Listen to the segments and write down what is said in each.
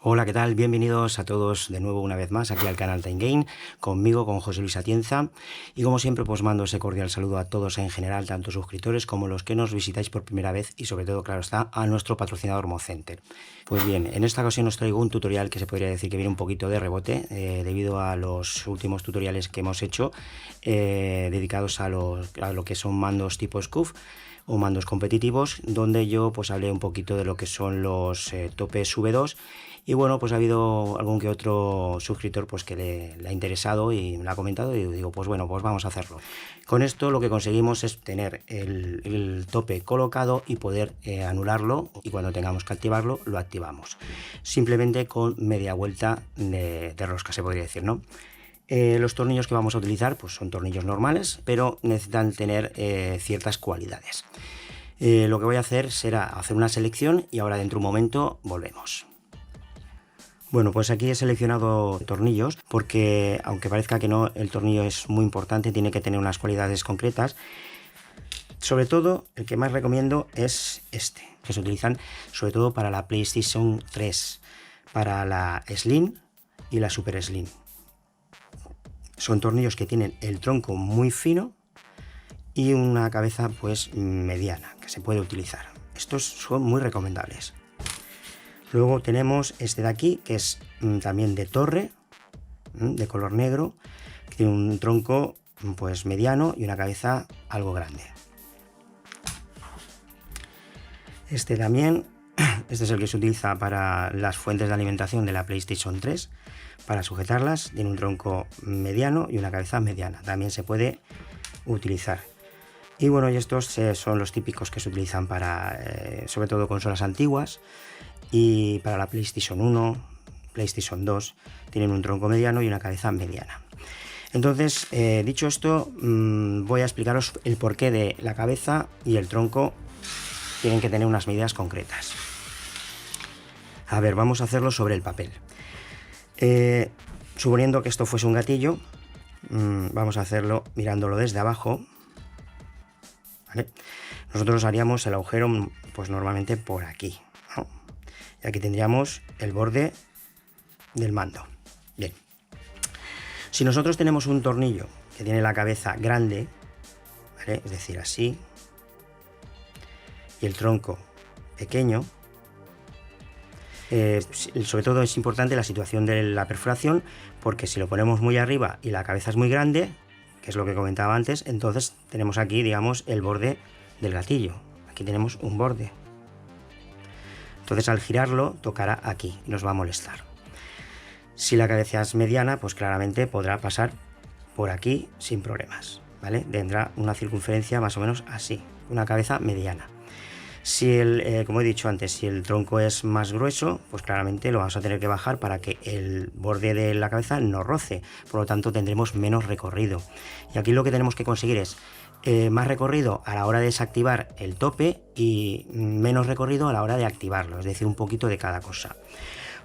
Hola, ¿qué tal? Bienvenidos a todos de nuevo una vez más aquí al canal Time Gain, conmigo, con José Luis Atienza. Y como siempre, pues mando ese cordial saludo a todos en general, tanto suscriptores como los que nos visitáis por primera vez y sobre todo, claro está, a nuestro patrocinador Mocenter. Pues bien, en esta ocasión os traigo un tutorial que se podría decir que viene un poquito de rebote debido a los últimos tutoriales que hemos hecho dedicados a lo que son mandos tipo SCUF o mandos competitivos, donde yo pues hablé un poquito de lo que son los topes V2. Y bueno, pues ha habido algún que otro suscriptor pues que le ha interesado y me lo ha comentado y digo, pues bueno, pues vamos a hacerlo. Con esto lo que conseguimos es tener el tope colocado y poder anularlo, y cuando tengamos que activarlo, lo activamos. Simplemente con media vuelta de rosca, se podría decir, ¿no? Los tornillos que vamos a utilizar pues son tornillos normales, pero necesitan tener ciertas cualidades. Lo que voy a hacer será hacer una selección y ahora dentro de un momento volvemos. Bueno, pues aquí he seleccionado tornillos porque, aunque parezca que no, el tornillo es muy importante, tiene que tener unas cualidades concretas. Sobre todo, el que más recomiendo es este, que se utilizan sobre todo para la PlayStation 3, para la Slim y la Super Slim. Son tornillos que tienen el tronco muy fino y una cabeza pues mediana, que se puede utilizar. Estos son muy recomendables. Luego tenemos este de aquí, que es también de torre, de color negro, que tiene un tronco pues mediano y una cabeza algo grande. Este también, este es el que se utiliza para las fuentes de alimentación de la PlayStation 3, para sujetarlas, tiene un tronco mediano y una cabeza mediana, también se puede utilizar. Y bueno, y estos son los típicos que se utilizan para, sobre todo, consolas antiguas. Y para la PlayStation 1, PlayStation 2, tienen un tronco mediano y una cabeza mediana. Entonces, dicho esto, voy a explicaros el porqué de la cabeza y el tronco tienen que tener unas medidas concretas. A ver, vamos a hacerlo sobre el papel. Suponiendo que esto fuese un gatillo, vamos a hacerlo mirándolo desde abajo. ¿Vale? Nosotros haríamos el agujero pues normalmente por aquí, ¿no? Y aquí tendríamos el borde del mando. Bien. Si nosotros tenemos un tornillo que tiene la cabeza grande, ¿vale? Es decir, así, y el tronco pequeño, sobre todo es importante la situación de la perforación, porque si lo ponemos muy arriba y la cabeza es muy grande, que es lo que comentaba antes, entonces tenemos aquí, digamos, el borde del gatillo. Aquí tenemos un borde. Entonces al girarlo tocará aquí y nos va a molestar. Si la cabeza es mediana, pues claramente podrá pasar por aquí sin problemas, ¿vale? Tendrá una circunferencia más o menos así, una cabeza mediana. Si como he dicho antes, si el tronco es más grueso, pues claramente lo vamos a tener que bajar para que el borde de la cabeza no roce, por lo tanto tendremos menos recorrido. Y aquí lo que tenemos que conseguir es más recorrido a la hora de desactivar el tope y menos recorrido a la hora de activarlo, es decir, un poquito de cada cosa.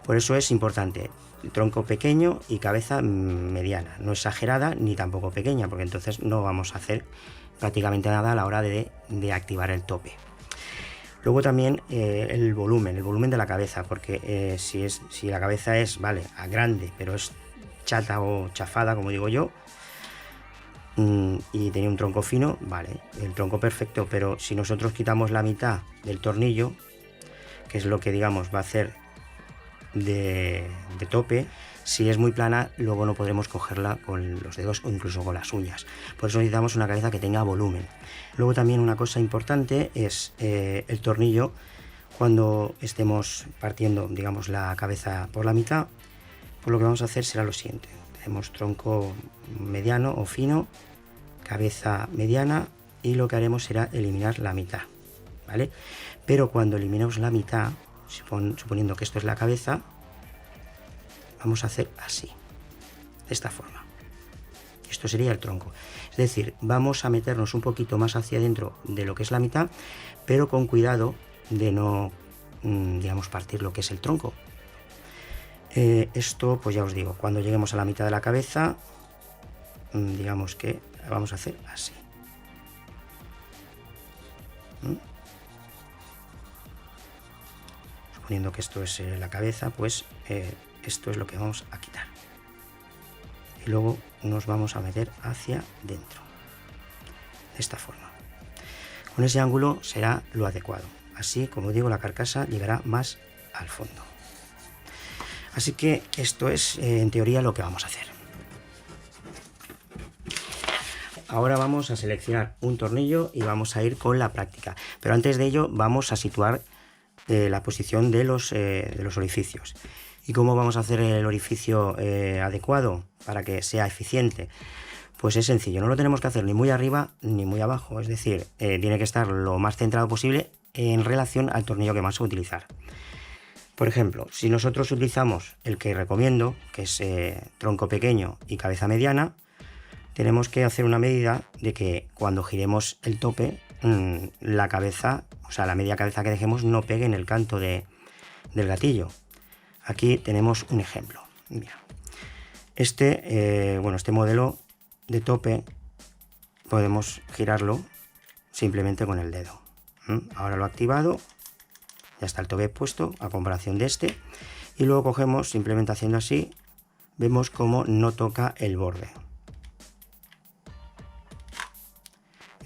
Por eso es importante tronco pequeño y cabeza mediana, no exagerada ni tampoco pequeña, porque entonces no vamos a hacer prácticamente nada a la hora de activar el tope. Luego también el volumen de la cabeza, porque si la cabeza es, vale, grande, pero es chata o chafada, como digo yo, y tenía un tronco fino, vale, el tronco perfecto, pero si nosotros quitamos la mitad del tornillo, que es lo que digamos va a hacer de tope, si es muy plana, luego no podremos cogerla con los dedos o incluso con las uñas. Por eso necesitamos una cabeza que tenga volumen. Luego también una cosa importante es el tornillo. Cuando estemos partiendo, digamos, la cabeza por la mitad, pues lo que vamos a hacer será lo siguiente. Tenemos tronco mediano o fino, cabeza mediana, y lo que haremos será eliminar la mitad, ¿vale? Pero cuando eliminemos la mitad, suponiendo que esto es la cabeza, vamos a hacer así, de esta forma. Esto sería el tronco. Es decir, vamos a meternos un poquito más hacia adentro de lo que es la mitad, pero con cuidado de no, digamos, partir lo que es el tronco. Esto, pues ya os digo, cuando lleguemos a la mitad de la cabeza, digamos que vamos a hacer así. suponiendo que esto es la cabeza, pues esto es lo que vamos a quitar. Y luego nos vamos a meter hacia dentro, de esta forma. Con ese ángulo será lo adecuado. Así, como digo, la carcasa llegará más al fondo. Así que esto es, en teoría, lo que vamos a hacer. Ahora vamos a seleccionar un tornillo y vamos a ir con la práctica. Pero antes de ello vamos a situar la posición de los orificios. ¿Y cómo vamos a hacer el orificio adecuado para que sea eficiente? Pues es sencillo, no lo tenemos que hacer ni muy arriba ni muy abajo. Es decir, tiene que estar lo más centrado posible en relación al tornillo que vamos a utilizar. Por ejemplo, si nosotros utilizamos el que recomiendo, que es tronco pequeño y cabeza mediana, tenemos que hacer una medida de que cuando giremos el tope, la cabeza, o sea, la media cabeza que dejemos no pegue en el canto del gatillo. Aquí tenemos un ejemplo. Mira, este modelo de tope podemos girarlo simplemente con el dedo. Ahora lo he activado, ya está el tope puesto a comparación de este, y luego cogemos, simplemente haciendo así, vemos cómo no toca el borde.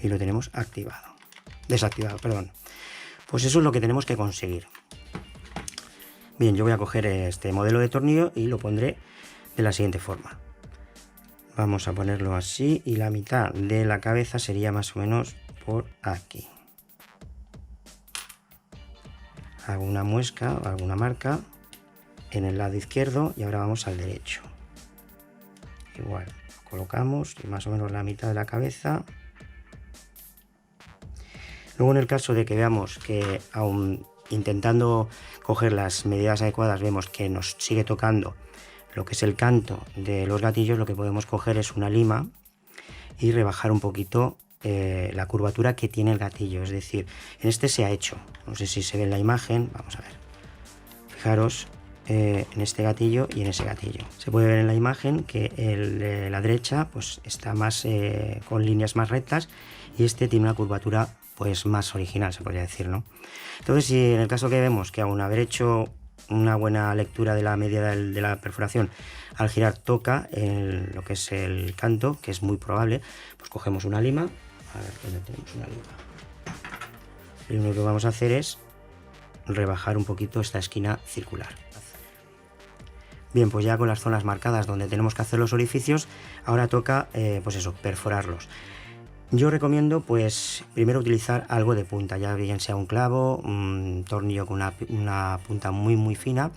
Y lo tenemos desactivado, perdón. Pues eso es lo que tenemos que conseguir. Bien, yo voy a coger este modelo de tornillo y lo pondré de la siguiente forma. Vamos a ponerlo así y la mitad de la cabeza sería más o menos por aquí. Hago una muesca, alguna marca en el lado izquierdo y ahora vamos al derecho. Igual, colocamos más o menos la mitad de la cabeza. Luego, en el caso de que veamos que aún intentando coger las medidas adecuadas vemos que nos sigue tocando lo que es el canto de los gatillos, lo que podemos coger es una lima y rebajar un poquito la curvatura que tiene el gatillo. Es decir, en este se ha hecho, no sé si se ve en la imagen, vamos a ver. Fijaros en este gatillo y en ese gatillo. Se puede ver en la imagen que el de la derecha pues está más con líneas más rectas y este tiene una curvatura pues más original, se podría decir, ¿no? Entonces, si en el caso que vemos que aún haber hecho una buena lectura de la medida de la perforación, al girar toca lo que es el canto, que es muy probable, pues cogemos una lima. A ver, ¿dónde tenemos una lima? Y lo único que vamos a hacer es rebajar un poquito esta esquina circular. Bien, pues ya con las zonas marcadas donde tenemos que hacer los orificios, ahora toca, pues eso, perforarlos. Yo recomiendo, pues, primero utilizar algo de punta, ya bien sea un clavo, un tornillo con una punta muy fina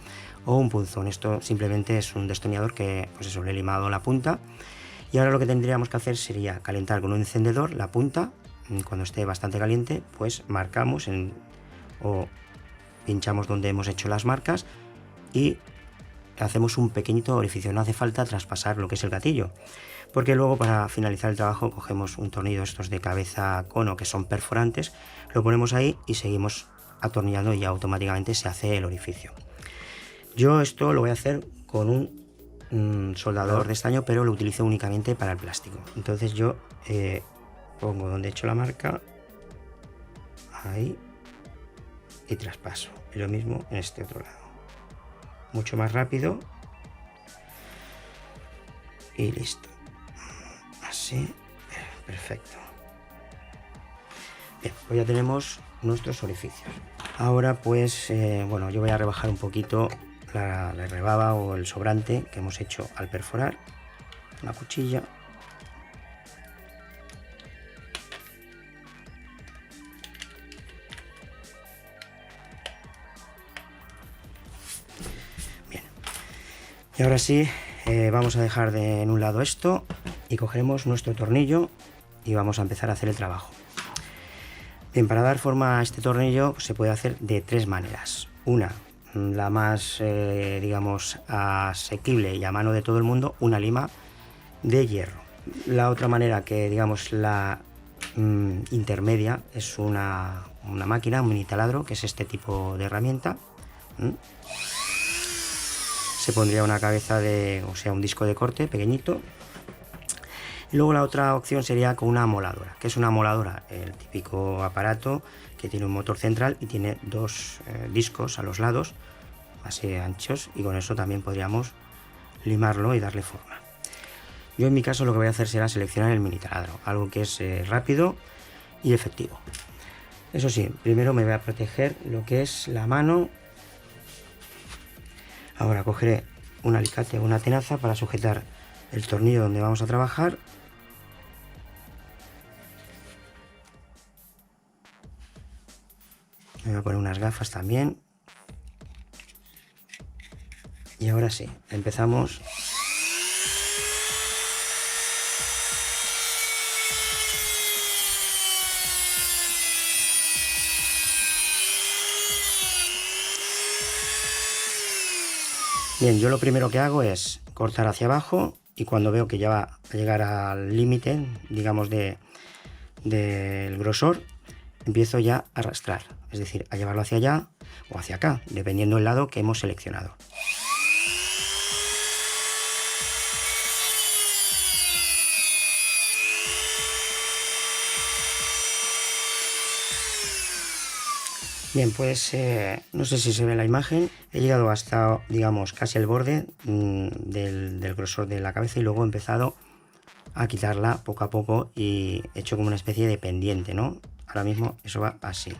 o un punzón. Esto simplemente es un destornillador que, pues eso, le he limado la punta. Y ahora lo que tendríamos que hacer sería calentar con un encendedor la punta. Cuando esté bastante caliente, pues marcamos o pinchamos donde hemos hecho las marcas y hacemos un pequeñito orificio. No hace falta traspasar lo que es el gatillo, porque luego para finalizar el trabajo cogemos un tornillo estos de cabeza cono que son perforantes, lo ponemos ahí y seguimos atornillando y automáticamente se hace el orificio. Yo esto lo voy a hacer con un soldador de estaño, pero lo utilizo únicamente para el plástico. Entonces yo pongo donde he hecho la marca, ahí, y traspaso. Y lo mismo en este otro lado. Mucho más rápido. Y listo. Así, perfecto. Bien, pues ya tenemos nuestros orificios. Ahora pues, bueno, yo voy a rebajar un poquito la rebaba o el sobrante que hemos hecho al perforar. Una cuchilla. Bien. Y ahora sí, vamos a dejar en un lado esto y cogeremos nuestro tornillo y vamos a empezar a hacer el trabajo. Bien, para dar forma a este tornillo pues, se puede hacer de tres maneras. Una, la más, digamos, asequible y a mano de todo el mundo, una lima de hierro. La otra manera que, digamos, la intermedia es una máquina, un mini taladro, que es este tipo de herramienta. Se pondría una cabeza o sea, un disco de corte pequeñito. Y luego la otra opción sería con una moladora. ¿Qué es una moladora? El típico aparato que tiene un motor central y tiene dos discos a los lados, así anchos, y con eso también podríamos limarlo y darle forma. Yo en mi caso lo que voy a hacer será seleccionar el mini taladro, algo que es rápido y efectivo. Eso sí, primero me voy a proteger lo que es la mano. Ahora cogeré un alicate o una tenaza para sujetar el tornillo donde vamos a trabajar. Me voy a poner unas gafas también. Y ahora sí, empezamos. Bien, yo lo primero que hago es cortar hacia abajo y cuando veo que ya va a llegar al límite, digamos, del grosor, empiezo ya a arrastrar, es decir, a llevarlo hacia allá o hacia acá, dependiendo del lado que hemos seleccionado. Bien, pues no sé si se ve la imagen, he llegado hasta, digamos, casi el borde del grosor de la cabeza y luego he empezado a quitarla poco a poco y he hecho como una especie de pendiente, ¿no? Ahora mismo eso va así.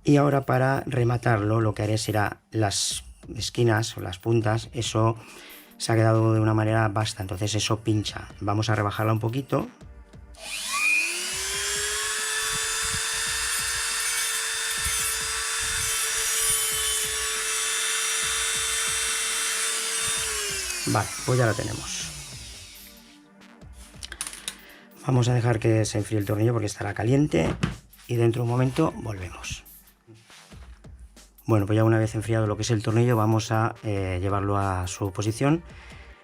Y ahora para rematarlo lo que haré será las esquinas o las puntas, eso se ha quedado de una manera basta, entonces eso pincha. Vamos a rebajarla un poquito. Vale, pues ya lo tenemos. Vamos a dejar que se enfríe el tornillo porque estará caliente y dentro de un momento volvemos. Bueno, pues ya una vez enfriado lo que es el tornillo vamos a llevarlo a su posición.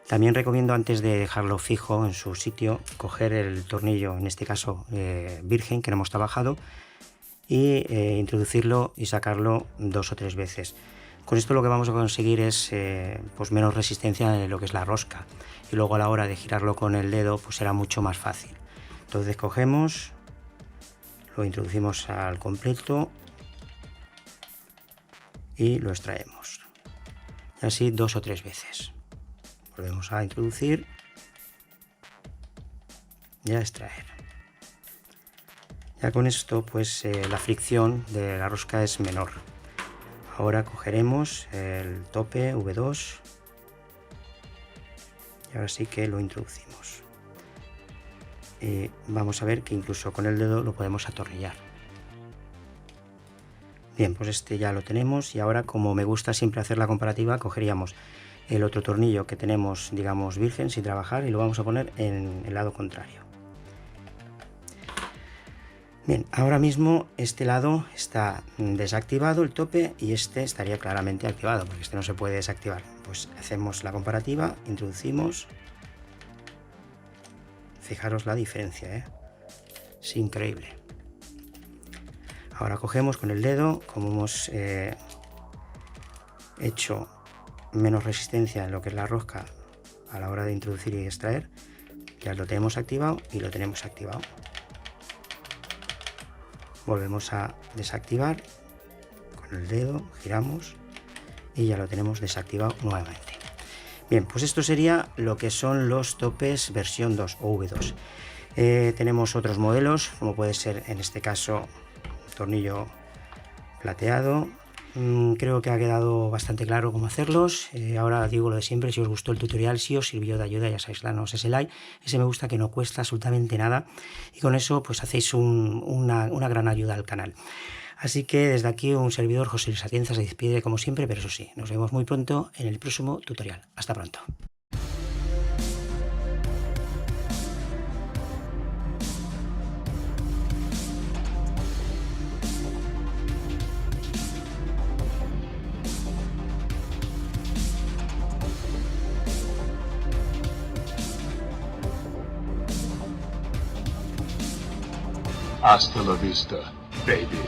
También recomiendo antes de dejarlo fijo en su sitio, coger el tornillo, en este caso virgen, que no hemos trabajado, y introducirlo y sacarlo 2 o 3 veces. Con esto lo que vamos a conseguir es pues menos resistencia en lo que es la rosca y luego a la hora de girarlo con el dedo pues será mucho más fácil. Entonces cogemos, lo introducimos al completo y lo extraemos. Y así 2 o 3 veces. Volvemos a introducir y a extraer. Ya con esto pues la fricción de la rosca es menor. Ahora cogeremos el tope V2 y ahora sí que lo introducimos. Y vamos a ver que incluso con el dedo lo podemos atornillar. Bien, pues este ya lo tenemos y ahora, como me gusta siempre hacer la comparativa, cogeríamos el otro tornillo que tenemos, digamos, virgen sin trabajar y lo vamos a poner en el lado contrario. Bien, ahora mismo este lado está desactivado, el tope, y este estaría claramente activado, porque este no se puede desactivar. Pues hacemos la comparativa, introducimos. Fijaros la diferencia, ¿eh? Es increíble. Ahora cogemos con el dedo, como hemos hecho menos resistencia en lo que es la rosca a la hora de introducir y extraer, ya lo tenemos activado y lo tenemos activado. Volvemos a desactivar con el dedo, giramos y ya lo tenemos desactivado nuevamente. Bien, pues esto sería lo que son los topes versión 2 o V2. Tenemos otros modelos, como puede ser en este caso tornillo plateado. Creo que ha quedado bastante claro cómo hacerlos. Ahora digo lo de siempre, si os gustó el tutorial, si os sirvió de ayuda, ya sabéis, danos ese like, ese me gusta que no cuesta absolutamente nada y con eso pues hacéis una gran ayuda al canal. Así que desde aquí un servidor, José Luis Atienza, se despide como siempre, pero eso sí, nos vemos muy pronto en el próximo tutorial. Hasta pronto. Hasta la vista, baby.